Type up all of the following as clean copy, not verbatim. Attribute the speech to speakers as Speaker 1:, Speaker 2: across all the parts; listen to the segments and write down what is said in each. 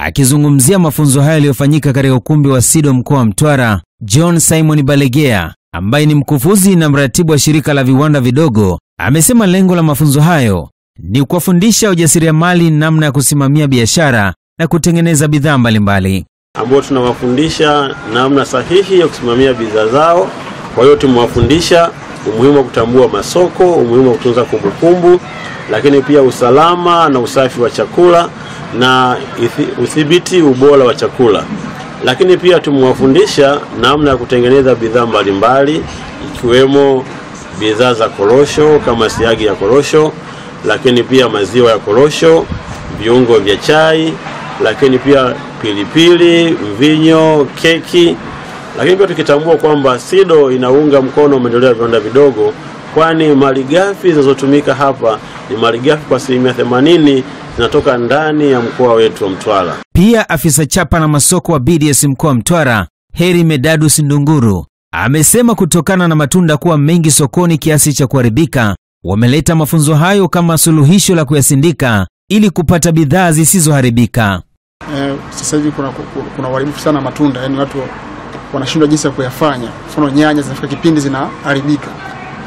Speaker 1: Akizungumzia mafunzo haya yaliyofanyika katika ukumbi wa SIDO mkoa wa Mtwara, John Simon Balegea, ambaye ni mkufunzi na mratibu wa shirika la viwanda vidogo, amesema lengo la mafunzo hayo ni kuwafundisha ujasiriamali namna ya kusimamia biashara na kutengeneza bidhaa mbalimbali,
Speaker 2: ambao tunawafundisha namna sahihi ya kusimamia bidhaa zao. Kwa hiyo tumewafundisha umuhimu wa kutambua masoko, umuhimu wa kutunza kumbukumbu, lakini pia usalama na usafi wa chakula na udhibiti ubora wa chakula. Lakini pia tumewafundisha namna ya kutengeneza bidhaa mbalimbali, ikiwemo bidhaa za korosho kama siagi ya korosho, lakini pia maziwa ya korosho, viungo vya chai, lakini pia pilipili, mvinyo, keki. Lakini pia tukitambua kwamba SIDO inaunga mkono maendeleo ya viwanda vidogo, kwani malighafi zinazotumika hapa ni malighafi kwa 80% zinatoka ndani ya mkoa wetu wa Mtwara.
Speaker 1: Pia afisa chapa na masoko wa BDS mkoa wa Mtwara, Heri Medadus Ndunguru, amesema kutokana na matunda kuwa mengi sokoni kiasi cha kuharibika, wameleta mafunzo hayo kama suluhisho la kuyasindika ili kupata bidhaa zisizoharibika.
Speaker 3: Sasa hivi kuna uharibifu sana matunda, yani watu wanashindwa jinsi ya kuyafanya. Mfano nyanya zinafika kipindi zinaharibika.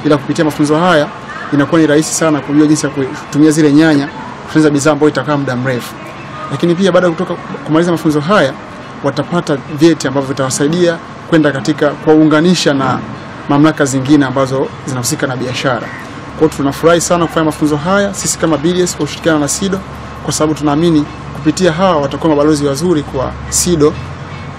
Speaker 3: Ila kupitia mafunzo haya inakuwa ni rahisi sana kujua jinsi ya kutumia zile nyanya kutengeneza bidhaa ambayo itakaa muda mrefu. Lakini pia baada ya kumaliza mafunzo haya watapata vyeti ambavyo vitawasaidia kwenda katika kuunganisha na mamlaka zingine ambazo zinahusika na biashara. Kwa hiyo tunafurahi sana kufanya mafunzo haya sisi kama BDS kwa kushirikiana na SIDO, kwa sababu tunaamini kupitia hawa watakuwa mabalozi wazuri kwa SIDO,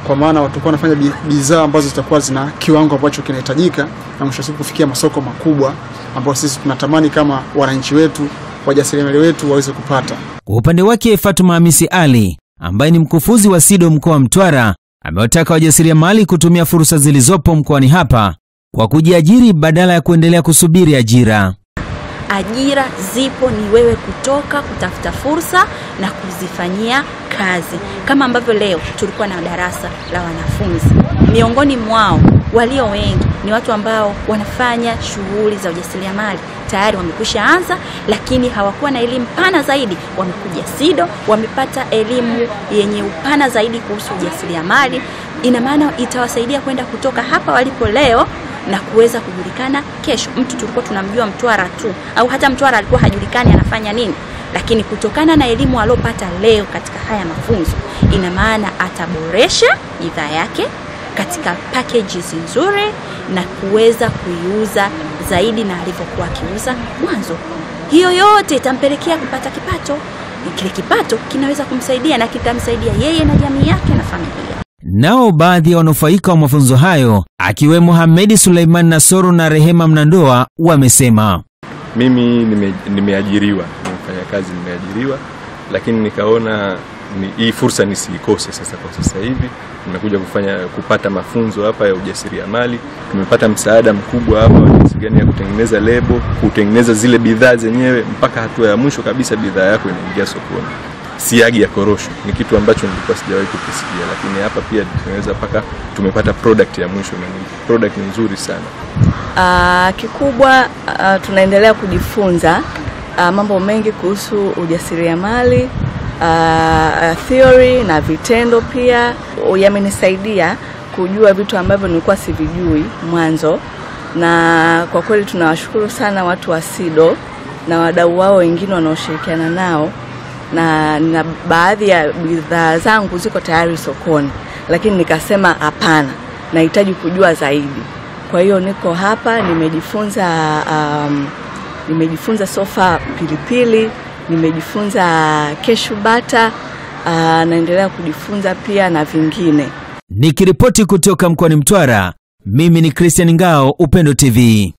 Speaker 3: kwa maana watakuwa wanafanya bidhaa ambazo zitakuwa zina kiwango ambacho kinahitajika na mwisho wa siku kufikia masoko makubwa ambayo sisi tunatamani kama wananchi wetu, wajasiriamali wetu waweze kupata.
Speaker 1: Kwa upande wake, Fatuma Hamisi Ali, ambaye ni mkufunzi wa SIDO mkoa wa Mtwara, amewataka wajasiriamali kutumia fursa zilizopo mkoani hapa kwa kujiajiri badala ya kuendelea kusubiri ajira.
Speaker 4: Ajira zipo, ni wewe kutoka kutafuta fursa na kuzifanyia kazi. Kama ambavyo leo tulikuwa na darasa la wanafunzi, miongoni mwao walio wengi ni watu ambao wanafanya shughuli za ujasiriamali, tayari wamekwisha anza, lakini hawakuwa na elimu pana zaidi. Wamekuja SIDO, wamepata elimu yenye upana zaidi kuhusu ujasiriamali. Ina maana itawasaidia kwenda kutoka hapa walipo leo na kuweza kujulikana kesho. Mtu tulikuwa tunamjua Mtwara tu, au hata Mtwara alikuwa hajulikani anafanya nini, lakini kutokana na elimu aliyopata leo katika haya mafunzo, ina maana ataboresha bidhaa yake katika packages nzuri na kuweza kuiuza zaidi na alivyokuwa akiuza mwanzo. Hiyo yote itampelekea kupata kipato. Kile kipato kinaweza kumsaidia na kitamsaidia yeye na jamii yake na familia.
Speaker 1: Nao baadhi ya wanufaika wa mafunzo hayo, akiwemo Hamedi Suleiman Nasoro na Rehema Mnandoa, wamesema,
Speaker 5: mimi nimeajiriwa, nimefanya kazi, nimeajiriwa, lakini nikaona hii fursa nisiikose. Sasa kwa sasa hivi nimekuja kupata mafunzo hapa ya ujasiriamali. Tumepata msaada mkubwa hapa wa jinsi gani ya kutengeneza lebo, kutengeneza zile bidhaa zenyewe mpaka hatua ya mwisho kabisa bidhaa yako inaingia sokoni. Siagi ya korosho ni kitu ambacho nilikuwa sijawahi kukisikia, lakini hapa pia tunaweza paka tumepata product ya mwisho, na product nzuri sana.
Speaker 6: Kikubwa tunaendelea kujifunza mambo mengi kuhusu ujasiriamali, theory na vitendo pia. Yamenisaidia kujua vitu ambavyo nilikuwa sivijui mwanzo, na kwa kweli tunawashukuru sana watu wa SIDO na wadau wao wengine wanaoshirikiana nao, na baadhi ya bidhaa zangu ziko tayari sokoni, lakini nikasema hapana, nahitaji kujua zaidi. Kwa hiyo niko hapa, nimejifunza sofa pilipili, nimejifunza cashew butter, naendelea kujifunza pia na vingine.
Speaker 1: Nikiripoti kutoka mkoani Mtwara, mimi ni Christian Ngao, Upendo TV.